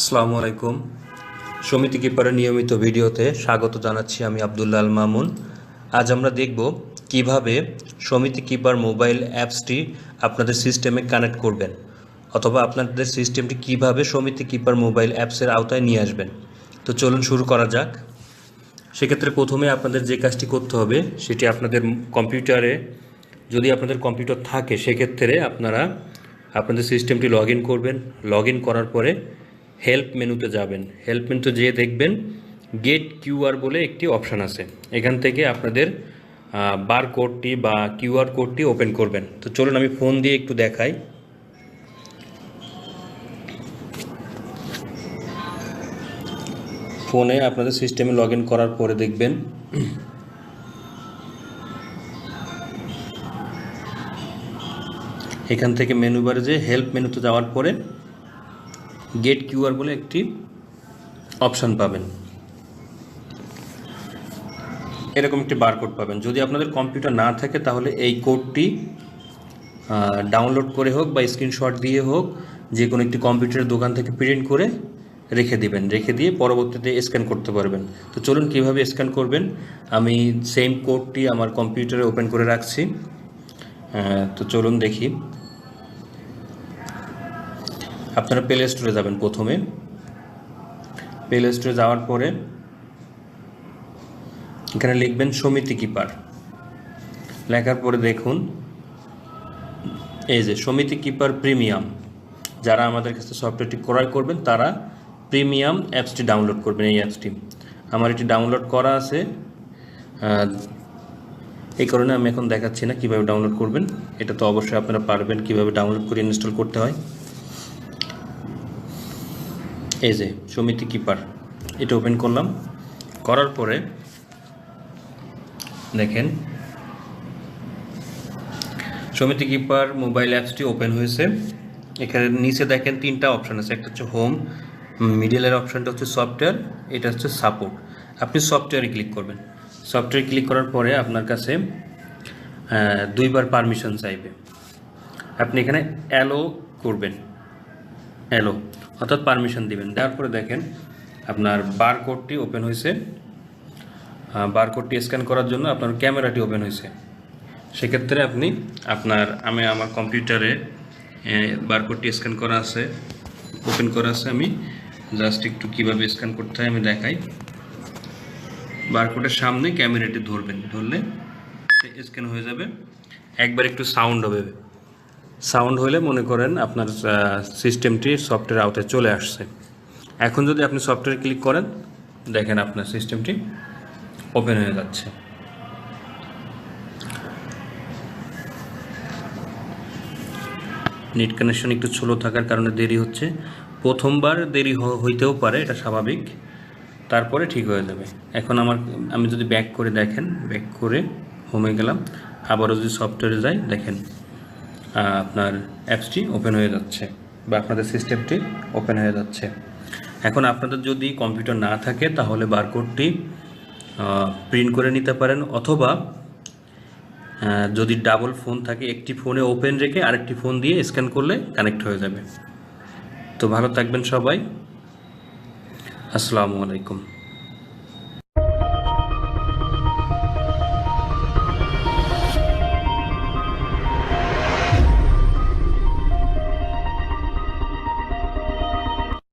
আসসালামু আলাইকুম। সমিতি কিপারের নিয়মিত ভিডিওতে স্বাগত জানাচ্ছি। আমি আব্দুল্লাহ আল মামুন। আজ আমরা দেখব কিভাবে সমিতি কিপার মোবাইল অ্যাপসটি আপনাদের সিস্টেমে কানেক্ট করবেন, অথবা আপনাদের সিস্টেমটি কিভাবে সমিতি কিপার মোবাইল অ্যাপসের আওতায় নিয়ে আসবেন। তো চলুন শুরু করা যাক। সেক্ষেত্রে প্রথমে আপনাদের যে কাজটি করতে হবে সেটি আপনাদের কম্পিউটারে, যদি আপনাদের কম্পিউটার থাকে সেক্ষেত্রে আপনারা আপনাদের সিস্টেমটি লগ ইন করবেন। লগ ইন করার পরে হেল্প মেনুতে যাবেন। হেল্প মেনুতে যেয়ে দেখবেন গেট কিউআর বলে একটি অপশান আছে। এখান থেকে আপনাদের বার কোডটি বা কিউআর কোডটি ওপেন করবেন। তো চলুন আমি ফোন দিয়ে একটু দেখাই। ফোনে আপনাদের সিস্টেমে লগ ইন করার পরে দেখবেন এখান থেকে মেনু বারে যে হেল্প মেনুতে যাওয়ার পরে গেট কিউআর বলে একটি অপশান পাবেন। এরকম একটি বারকোড পাবেন। যদি আপনাদের কম্পিউটার না থাকে তাহলে এই কোডটি ডাউনলোড করে হোক বা স্ক্রিনশট দিয়ে হোক, যে কোনো একটি কম্পিউটারের দোকান থেকে প্রিন্ট করে রেখে দিবেন। রেখে দিয়ে পরবর্তীতে স্ক্যান করতে পারবেন। তো চলুন কীভাবে স্ক্যান করবেন। আমি সেম কোডটি আমার কম্পিউটারে ওপেন করে রাখছি। তো চলুন দেখি। আপনারা প্লে স্টোরে যাবেন। প্রথমে প্লে স্টোরে যাওয়ার পরে এখানে লিখবেন সমিতি কিপার। লেখার পরে দেখুন এই যে সমিতি কিপার প্রিমিয়াম। যারা আমাদের কাছে সফটওয়্যারটি ক্রয় করবেন তারা প্রিমিয়াম অ্যাপসটি ডাউনলোড করবেন। এই অ্যাপসটি আমার এটি ডাউনলোড করা আছে, এই কারণে আমি এখন দেখাচ্ছি না কিভাবে ডাউনলোড করবেন। এটা তো অবশ্যই আপনারা পারবেন কিভাবে ডাউনলোড করে ইনস্টল করতে হয়। এই যে সমিতি কিপার, এটা ওপেন করলাম। করার পরে দেখেন সমিতি কিপার মোবাইল অ্যাপসটি ওপেন হয়েছে। এখানে নিচে দেখেন তিনটা অপশান আছে। একটা হচ্ছে হোম, মিডিলের অপশানটা হচ্ছে সফটওয়্যার, এটা হচ্ছে সাপোর্ট। আপনি সফটওয়্যারে ক্লিক করবেন। সফটওয়্যারে ক্লিক করার পরে আপনার কাছে দুইবার পারমিশন চাইবে। আপনি এখানে অ্যালো করবেন, অ্যালো অর্থাৎ পারমিশন দিবেন। দেওয়ার পরে দেখেন আপনার বারকোডটি ওপেন হয়েছে। বারকোডটি স্ক্যান করার জন্য আপনার ক্যামেরাটি ওপেন হয়েছে। সেক্ষেত্রে আপনি আমি আমার কম্পিউটারে বারকোডটি স্ক্যান করা আছে, ওপেন করা আছে। আমি জাস্ট একটু কীভাবে স্ক্যান করতে হয় আমি দেখাই। বারকোডের সামনে ক্যামেরাটি ধরবেন, ধরলে স্ক্যান হয়ে যাবে। একবার একটু সাউন্ড হবে। সাউন্ড হলে মনে করেন আপনার সিস্টেমটি সফটওয়্যার আওতায় চলে আসছে। এখন যদি আপনি সফটওয়্যারে ক্লিক করেন দেখেন আপনার সিস্টেমটি ওপেন হয়ে যাচ্ছে। নেট কানেকশন একটু স্লো থাকার কারণে দেরি হচ্ছে। প্রথমবার দেরি হইতেও পারে, এটা স্বাভাবিক। তারপরে ঠিক হয়ে যাবে। এখন আমি যদি ব্যাক করে দেখেন, ব্যাক করে হোমে গেলাম, আবারও যদি সফটওয়্যারে যাই দেখেন আপনার অ্যাপসটি ওপেন হয়ে যাচ্ছে বা আপনাদের সিস্টেমটি ওপেন হয়ে যাচ্ছে। এখন আপনাদের যদি কম্পিউটার না থাকে তাহলে বারকোডটি প্রিন্ট করে নিতে পারেন, অথবা যদি ডাবল ফোন থাকে একটি ফোনে ওপেন রেখে আরেকটি ফোন দিয়ে স্ক্যান করলে কানেক্ট হয়ে যাবে। তো ভালো থাকবেন সবাই। আসসালামু আলাইকুম।